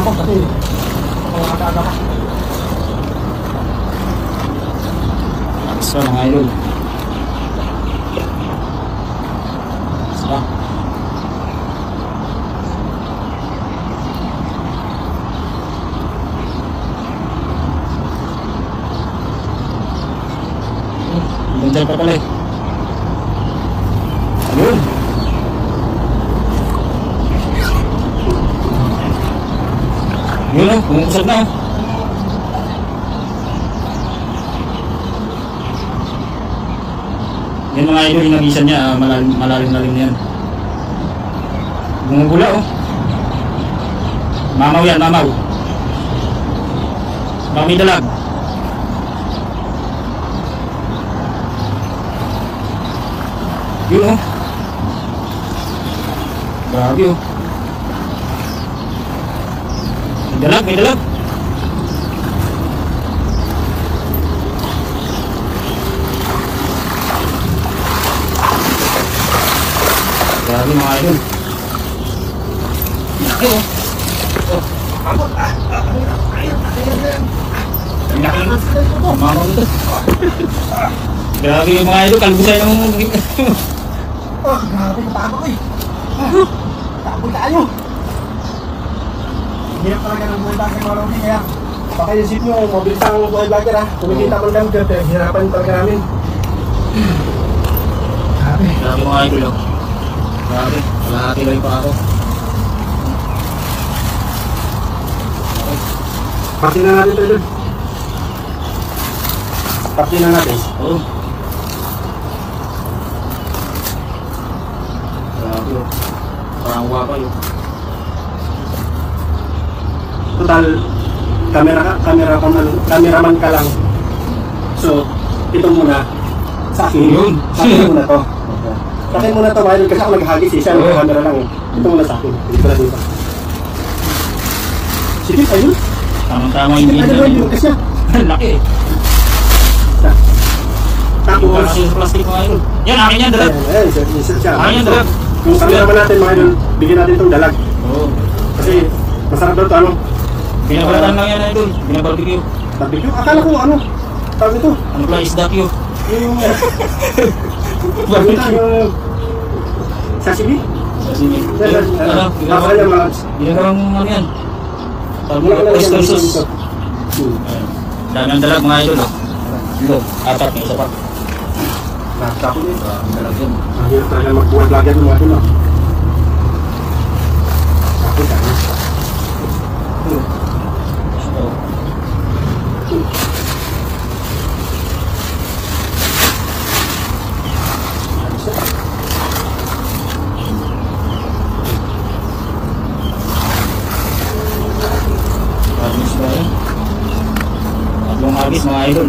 ako kasi pangalaga pa. So mga idol. So. Bentar pa pala eh. Ayun. Yun o, umuusad na o. Yan mga idol, inagisan niya, malalim na yan. Bumubula o. Mamaw yan, mamaw. Baka may dalag. Yun o. Grabe o. May dalag, may dalag. Grabe mga idol. Laki o. Amot ah. Laki o. Mamaw ito. Grabe yung mga idol, kalbusay ng Oh, grabe katakot eh. Takot tayo. Hirap talaga ng buhay vlogger mga Romy, kaya baka isip nyo, mabilis ang buhay vlogger ha. Kumikita mo kami pero hirapan talaga namin. Grabe mga idol o. Grabe, malahati lang pa ako. Party na natin ito idol. Party na natin. Oo. Grabe o. Parang wapay o. Total, cameraman ka lang. So, ito muna sa akin. Yun. Sa akin muna to. Sa akin muna to, mahal, kasi ako naghagis eh. Siya camera lang eh. Ito muna sa akin. Dito na dito. Sige, ayun. Tamang-tama yung Ano video. ba yung kasi? Laki eh. Tapos, Yung plastic mga idol. Yan, akin yan, dalag. isa siya. Akin yan, dalag. Yung cameraman natin, mga idol, bigyan natin itong dalag. Oo. Kasi, masarap daw ito, ano? Binabalatan lang yan idol. Binabarbecue. Barbecue? Akala ko, ano? Tawag ito. Ano pala, isda Q. Yung, Barbecue. yung, sashimi? Sige. Ano, Makakaya mga, ginagawang ano yan. mula ko lang Oyster yan sauce. dito. Dami ang dalag mga idol. Ito, apat na isa pa. Nakatapon yun. Ang dalag yun. Mahirap talaga magbuhay vlogger ng mga idol, no? Tapos, ano? So, Tatlong agis mga idol.